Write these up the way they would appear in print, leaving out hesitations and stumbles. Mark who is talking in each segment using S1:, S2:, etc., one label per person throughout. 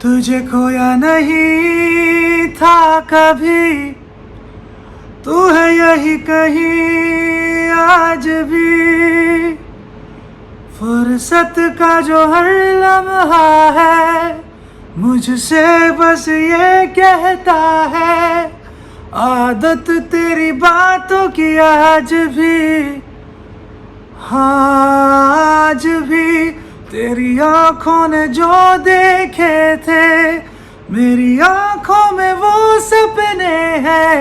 S1: तुझे खोया नहीं था कभी, तू है यही कहीं आज भी। फुर्सत का जो हर लम्हा है मुझसे बस ये कहता है, आदत तेरी बातों की आज भी। हाँ आज भी तेरी आंखों ने जो देखे थे, मेरी आंखों में वो सपने हैं।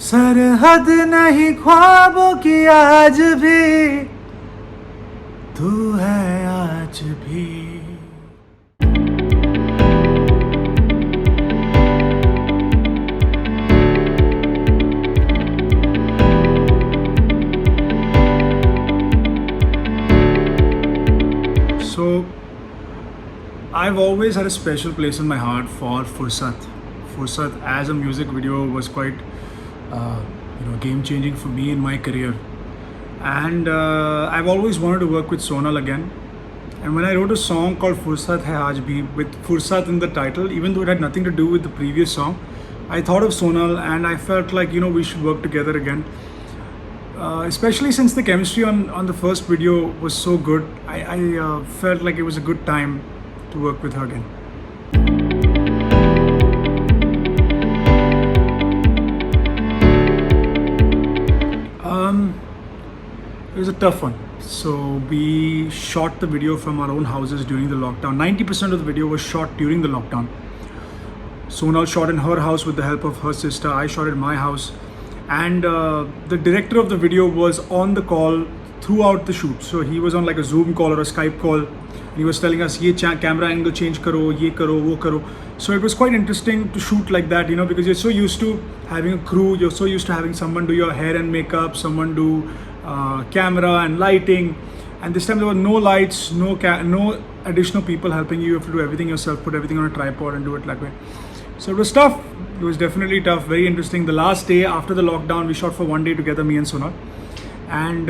S1: सरहद नहीं ख्वाबों की आज भी, तू है आज भी। So, I've always had a special place in my heart for Fursat. Fursat as a music video was quite, game-changing for me in my career. And I've always wanted to work with Sonal again. And when I wrote a song called Fursat Hai Aaj Bhi, with Fursat in the title, even though it had nothing to do with the previous song, I thought of Sonal and I felt like, we should work together again. Especially since the chemistry on the first video was so good, I felt like it was a good time to work with her again. It was a tough one. So we shot the video from our own houses during the lockdown. 90% of the video was shot during the lockdown. Sonal shot in her house with the help of her sister. I shot in my house. And the director of the video was on the call throughout the shoot. So he was on like a Zoom call or a Skype call. And he was telling us, ye camera angle change karo, ye karo, wo karo. So it was quite interesting to shoot like that, because you're so used to having a crew, you're so used to having someone do your hair and makeup, someone do camera and lighting. And this time there were no lights, no additional people helping you. You have to do everything yourself, put everything on a tripod and do it that way. So it was tough. It was definitely tough, very interesting. The last day after the lockdown, we shot for one day together, me and Sonal. And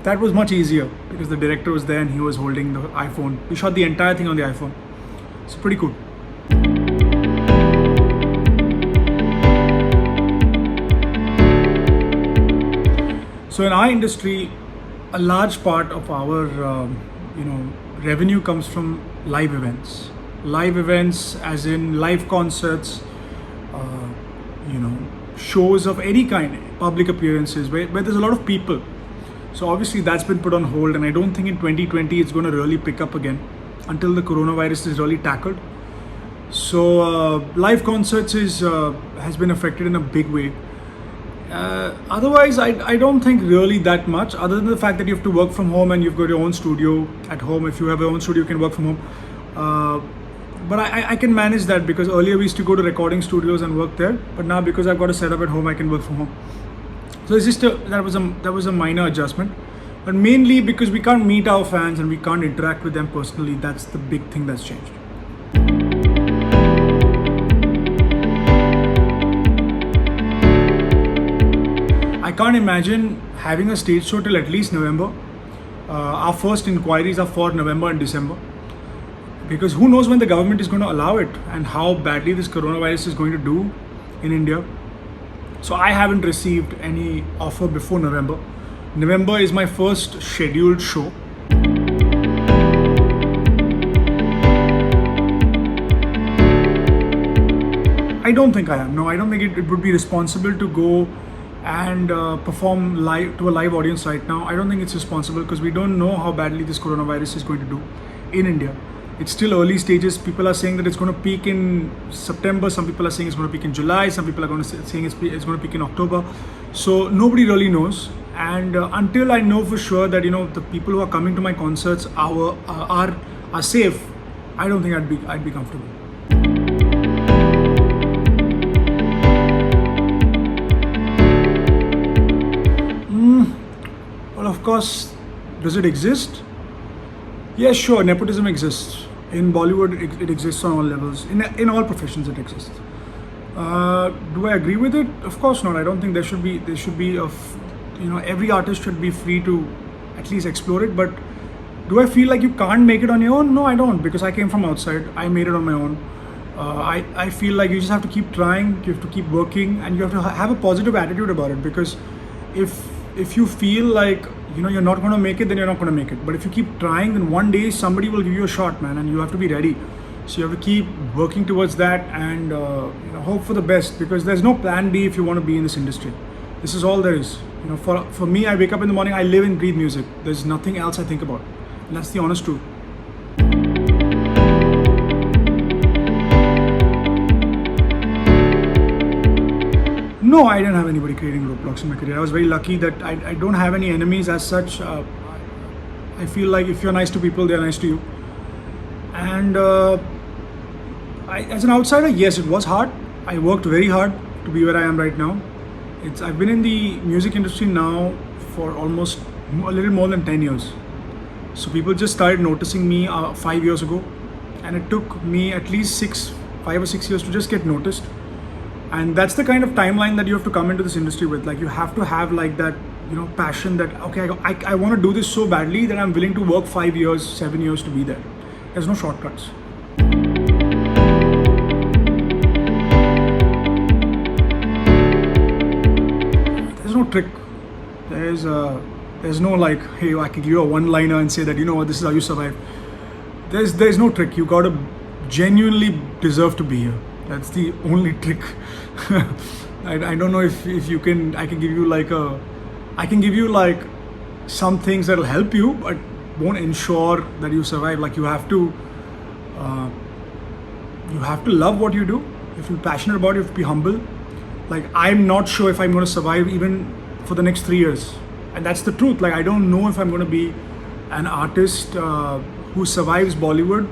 S1: that was much easier because the director was there and he was holding the iPhone. We shot the entire thing on the iPhone. It's pretty cool. So in our industry, a large part of our revenue comes from live events. Live events as in live concerts, shows of any kind, public appearances where there's a lot of people. So obviously that's been put on hold, and I don't think in 2020 it's going to really pick up again until the coronavirus is really tackled. So live concerts has been affected in a big way. Otherwise, I don't think really that much, other than the fact that you have to work from home and you've got your own studio at home. If you have your own studio, you can work from home. But I can manage that because earlier we used to go to recording studios and work there. But now because I've got a setup at home, I can work from home. So it's just that was a minor adjustment. But mainly because we can't meet our fans and we can't interact with them personally. That's the big thing that's changed. I can't imagine having a stage show till at least November. Our first inquiries are for November and December. Because who knows when the government is going to allow it and how badly this coronavirus is going to do in India. So I haven't received any offer before November. November is my first scheduled show. I don't think I am. No, I don't think it would be responsible to go and perform live to a live audience right now. I don't think it's responsible because we don't know how badly this coronavirus is going to do in India. It's still early stages. People are saying that it's going to peak in September. Some people are saying it's going to peak in July. Some people are going to saying it's going to peak in October. So nobody really knows. And until I know for sure that the people who are coming to my concerts are safe, I don't think I'd be comfortable. Well, of course, does it exist? Yes, sure, nepotism exists. In Bollywood, it exists on all levels. In all professions, it exists. Do I agree with it? Of course not. I don't think there should be every artist should be free to at least explore it. But Do I feel like you can't make it on your own? No, I don't, because I came from outside. I made it on my own. I feel like you just have to keep trying, you have to keep working, and you have to have a positive attitude about it. Because if you feel like you're not going to make it, then you're not going to make it. But if you keep trying, then one day somebody will give you a shot, man, and you have to be ready. So you have to keep working towards that, and hope for the best, because there's no plan B if you want to be in this industry. This is all there is. For me, I wake up in the morning, I live and breathe music. There's nothing else I think about, and that's the honest truth. No, I didn't have anybody creating roadblocks in my career. I was very lucky that I don't have any enemies as such. I feel like if you're nice to people, they're nice to you. And as an outsider, yes, it was hard. I worked very hard to be where I am right now. I've been in the music industry now for almost a little more than 10 years. So people just started noticing me 5 years ago, and it took me at least 5 or 6 years to just get noticed. And that's the kind of timeline that you have to come into this industry with. Like, you have to have like that, passion that, okay, I want to do this so badly that I'm willing to work 5 years, 7 years to be there. There's no shortcuts. There's no trick. There's no like, hey, I can give you a one-liner and say that, this is how you survive. There's no trick. You gotta genuinely deserve to be here. That's the only trick. I don't know if you can. I can give you like some things that'll help you, but won't ensure that you survive. Like, you have to love what you do. You have to be passionate about it. You have to be humble. Like, I'm not sure if I'm going to survive even for the next 3 years, and that's the truth. Like, I don't know if I'm going to be an artist who survives Bollywood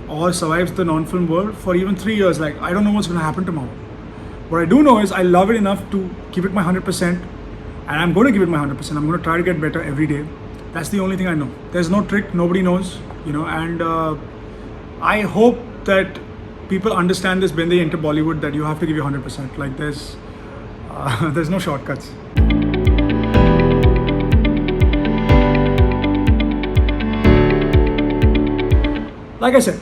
S1: or survives the non-film world for even 3 years. Like, I don't know what's going to happen tomorrow. What I do know is I love it enough to give it my 100%, and I'm going to give it my 100%. I'm going to try to get better every day. That's the only thing I know. There's no trick. Nobody knows, and I hope that people understand this when they enter Bollywood, that you have to give your 100%. Like, there's no shortcuts. Like I said,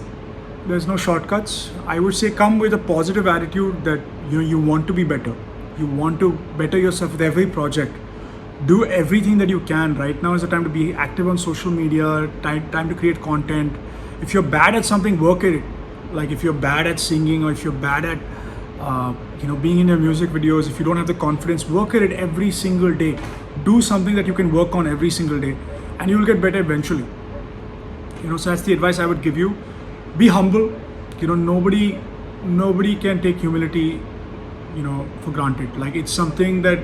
S1: there's no shortcuts. I would say come with a positive attitude that you want to be better. You want to better yourself with every project. Do everything that you can. Right now is the time to be active on social media, time to create content. If you're bad at something, work at it. Like, if you're bad at singing, or if you're bad at being in your music videos, if you don't have the confidence, work at it every single day. Do something that you can work on every single day, and you will get better eventually. So that's the advice I would give you. Be humble. Nobody can take humility, for granted. Like, it's something that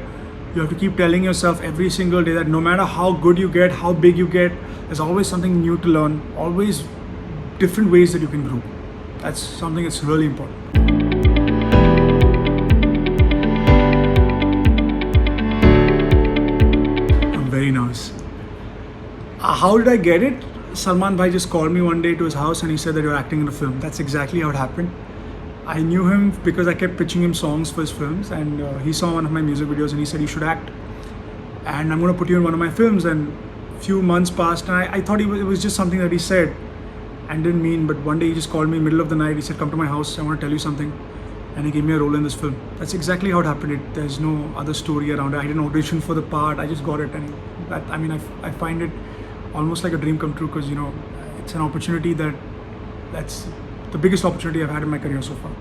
S1: you have to keep telling yourself every single day, that no matter how good you get, how big you get, there's always something new to learn, always different ways that you can grow. That's something that's really important. I'm very nervous. How did I get it? Salman Bhai just called me one day to his house and he said that you're acting in a film. That's exactly how it happened. I knew him because I kept pitching him songs for his films, and he saw one of my music videos and he said, you should act, and I'm going to put you in one of my films. And few months passed, and I thought it was just something that he said and didn't mean. But one day he just called me middle of the night. He said, come to my house, I want to tell you something. And he gave me a role in this film. That's exactly how it happened. There's no other story around it. I didn't audition for the part. I just got it. And I find it almost like a dream come true, because it's an opportunity that's the biggest opportunity I've had in my career so far.